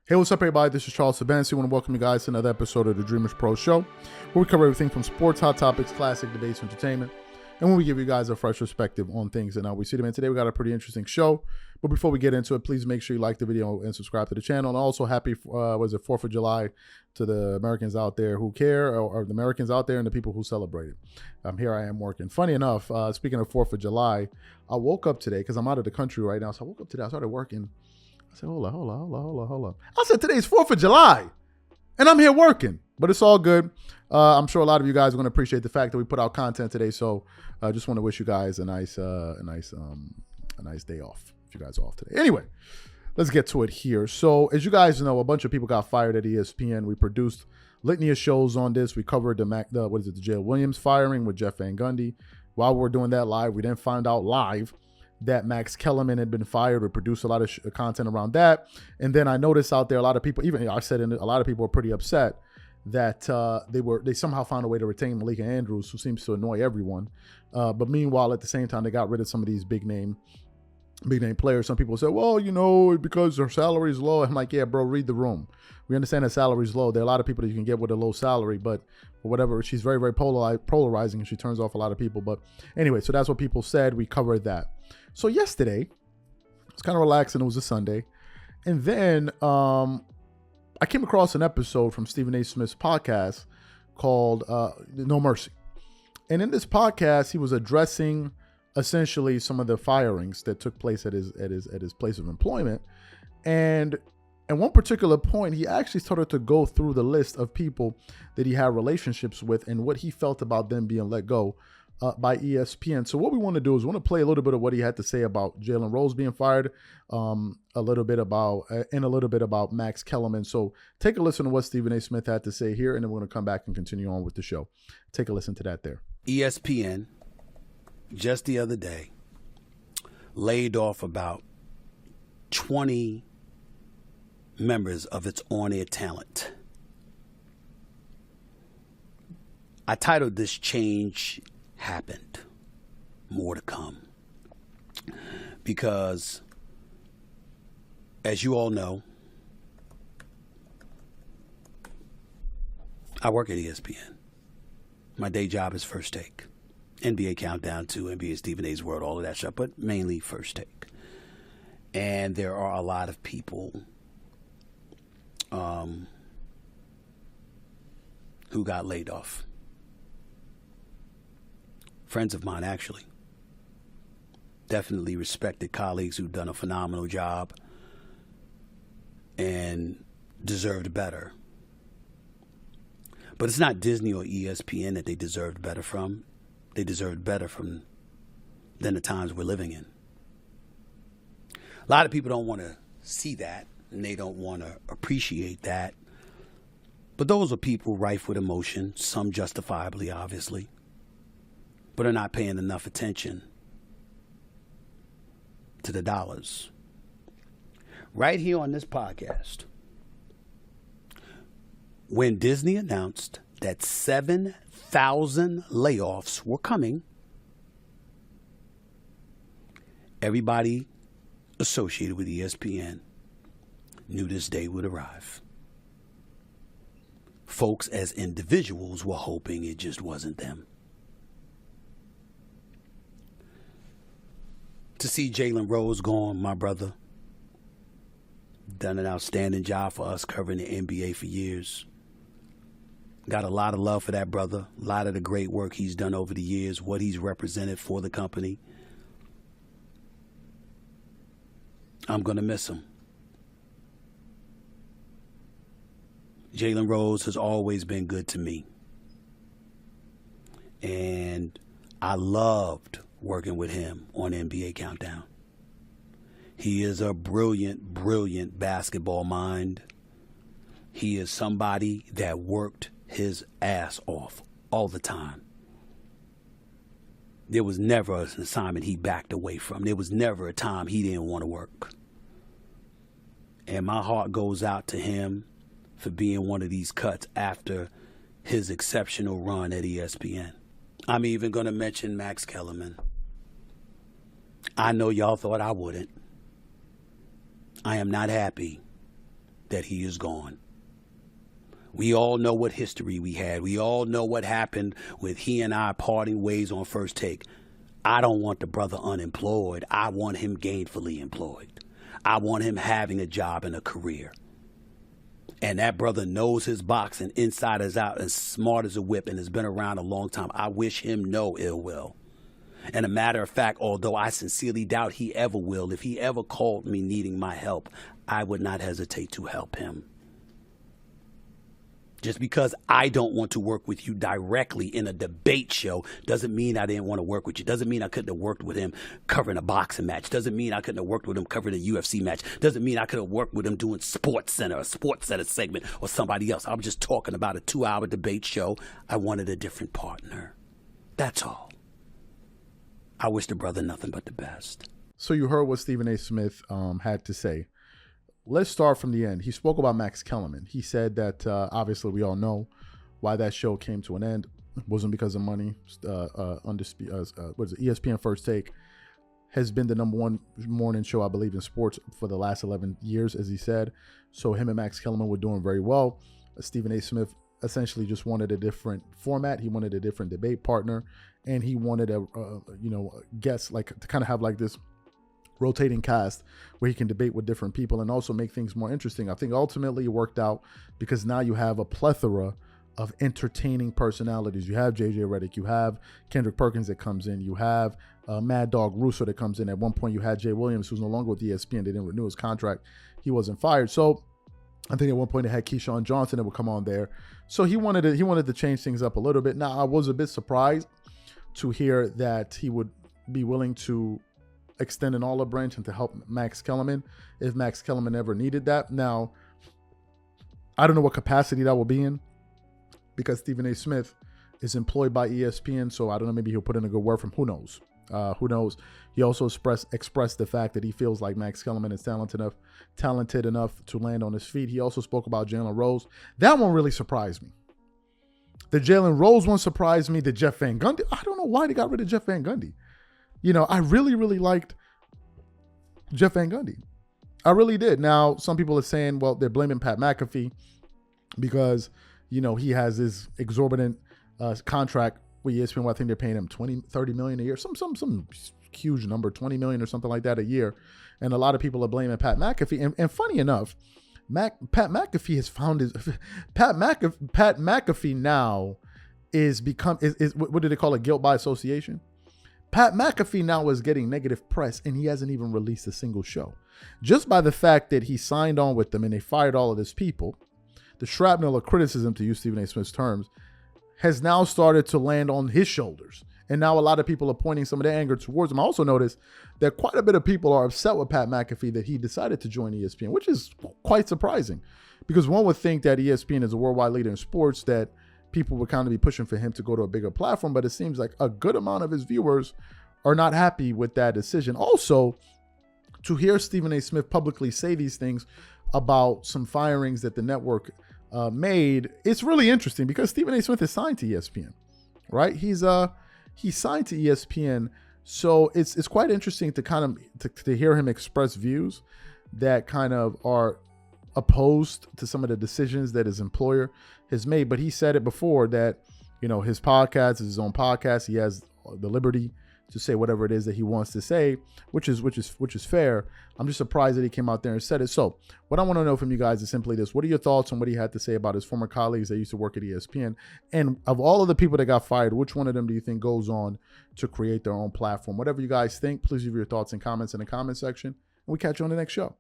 Hey, what's up, everybody? This is Charles Sabansi. I want to welcome you guys to another episode of the Dreamerspro Show, where we cover everything from sports, hot topics, classic debates, entertainment, and when we give you guys a fresh perspective on things and how we see them. And today we got a pretty interesting show. But before we get into it, please make sure you like the video and subscribe to the channel. And also happy, 4th of July to the Americans out there who care, or the Americans out there and the people who celebrate it. Here I am working. Funny enough, speaking of 4th of July, I woke up today because I'm out of the country right now. So I woke up today, I started working. I said, hold on. I said, today's 4th of July, and I'm here working, but it's all good. I'm sure a lot of you guys are going to appreciate the fact that we put out content today. So I just want to wish you guys a nice day off if you guys are off today. Anyway, let's get to it here. So as you guys know, a bunch of people got fired at ESPN. We produced litany of shows on this. We covered the Jalen Williams firing with Jeff Van Gundy. While we were doing that live, we then found out live that Max Kellerman had been fired. We produced a lot of content around that. And then I noticed out there a lot of people, even I said, a lot of people were pretty upset that they somehow found a way to retain Malika Andrews, who seems to annoy everyone. But meanwhile, at the same time, they got rid of some of these big name players. Some people say, well, because their salary is low. I'm like, yeah, bro, read the room. We understand that salary is low. There are a lot of people that you can get with a low salary, but whatever, she's very, very polarizing, and she turns off a lot of people. But anyway, so that's what people said. We covered that. So yesterday, it's kind of relaxing. It was a Sunday. And then I came across an episode from Stephen A. Smith's podcast called No Mercy. And in this podcast, he was addressing essentially some of the firings that took place at his place of employment. And at one particular point, he actually started to go through the list of people that he had relationships with and what he felt about them being let go by ESPN. So what we want to do is we want to play a little bit of what he had to say about Jalen Rose being fired, a little bit about Max Kellerman. So take a listen to what Stephen A. Smith had to say here, and then we're going to come back and continue on with the show. Take a listen to that there. ESPN, just the other day, laid off about 20 members of its on-air talent. I titled this "Change Happened, More to Come," because, as you all know, I work at ESPN. My day job is First Take, NBA Countdown to NBA Stephen A's World, all of that stuff, but mainly First Take. And there are a lot of people who got laid off. Friends of mine, actually. Definitely respected colleagues who've done a phenomenal job and deserved better. But it's not Disney or ESPN that they deserved better from. They deserved better from than the times we're living in. A lot of people don't want to see that, and they don't want to appreciate that. But those are people rife with emotion, some justifiably, obviously, but are not paying enough attention to the dollars. Right here on this podcast, when Disney announced that 7,000 layoffs were coming, everybody associated with ESPN knew this day would arrive. Folks as individuals were hoping it just wasn't them. To see Jalen Rose gone, my brother, done an outstanding job for us covering the NBA for years. Got a lot of love for that brother. A lot of the great work he's done over the years, what he's represented for the company. I'm going to miss him. Jalen Rose has always been good to me. And I loved working with him on NBA Countdown. He is a brilliant, brilliant basketball mind. He is somebody that worked his ass off all the time. There was never an assignment he backed away from. There was never a time he didn't want to work. And my heart goes out to him for being one of these cuts after his exceptional run at ESPN. I'm even going to mention Max Kellerman. I know y'all thought I wouldn't. I am not happy that he is gone. We all know what history we had. We all know what happened with he and I parting ways on First Take. I don't want the brother unemployed. I want him gainfully employed. I want him having a job and a career. And that brother knows his boxing inside as out, and smart as a whip, and has been around a long time. I wish him no ill will. And a matter of fact, although I sincerely doubt he ever will, if he ever called me needing my help, I would not hesitate to help him. Just because I don't want to work with you directly in a debate show doesn't mean I didn't want to work with you. Doesn't mean I couldn't have worked with him covering a boxing match. Doesn't mean I couldn't have worked with him covering a UFC match. Doesn't mean I could have worked with him doing Sports Center, a Sports Center segment, or somebody else. I'm just talking about a 2-hour debate show. I wanted a different partner. That's all. I wish the brother nothing but the best. So you heard what Stephen A. Smith had to say. Let's start from the end. He spoke about Max Kellerman. He said that obviously we all know why that show came to an end. It wasn't because of money. ESPN First Take has been the #1 morning show, I believe, in sports for the last 11 years, as he said. So him and Max Kellerman were doing very well. Stephen A. Smith essentially just wanted a different format. He wanted a different debate partner, and he wanted a guest, like, to kind of have like this rotating cast where he can debate with different people and also make things more interesting. I think ultimately it worked out because now you have a plethora of entertaining personalities. You have JJ Redick, you have Kendrick Perkins that comes in, you have Mad Dog Russo that comes in. At one point you had Jay Williams, who's no longer with ESPN. They didn't renew his contract. He wasn't fired. So I think at one point they had Keyshawn Johnson that would come on there. So he wanted to change things up a little bit. Now I was a bit surprised to hear that he would be willing to extend an olive branch and to help Max Kellerman if Max Kellerman ever needed that. Now, I don't know what capacity that will be in because Stephen A. Smith is employed by ESPN, so I don't know, maybe he'll put in a good word from who knows. Who knows? He also expressed the fact that he feels like Max Kellerman is talented enough to land on his feet. He also spoke about Jalen Rose. That one really surprised me. The Jalen Rose one surprised me. The Jeff Van Gundy, I don't know why they got rid of Jeff Van Gundy. I really, really liked Jeff Van Gundy. I really did. Now, some people are saying, well, they're blaming Pat McAfee because, he has this exorbitant contract with ESPN. Where I think they're paying him $30 million a year, some huge number, $20 million or something like that a year. And a lot of people are blaming Pat McAfee. And funny enough, Pat McAfee has found Pat McAfee now is what do they call it? Guilt by association. Pat McAfee now is getting negative press, and he hasn't even released a single show. Just by the fact that he signed on with them and they fired all of his people, the shrapnel of criticism, to use Stephen A. Smith's terms, has now started to land on his shoulders. And now a lot of people are pointing some of their anger towards him. I also noticed that quite a bit of people are upset with Pat McAfee that he decided to join ESPN, which is quite surprising because one would think that ESPN is a worldwide leader in sports, that people would kind of be pushing for him to go to a bigger platform, but it seems like a good amount of his viewers are not happy with that decision. Also, to hear Stephen A. Smith publicly say these things about some firings that the network made, it's really interesting because Stephen A. Smith is signed to ESPN, right? He's signed to ESPN, so it's quite interesting to kind of to hear him express views that kind of are opposed to some of the decisions that his employer has made. But he said it before that, his podcast is his own podcast. He has the liberty to say whatever it is that he wants to say, which is fair. I'm just surprised that he came out there and said it. So what I want to know from you guys is simply this: what are your thoughts on what he had to say about his former colleagues that used to work at ESPN? And of all of the people that got fired, which one of them do you think goes on to create their own platform? Whatever you guys think, please leave your thoughts and comments in the comment section, and we catch you on the next show.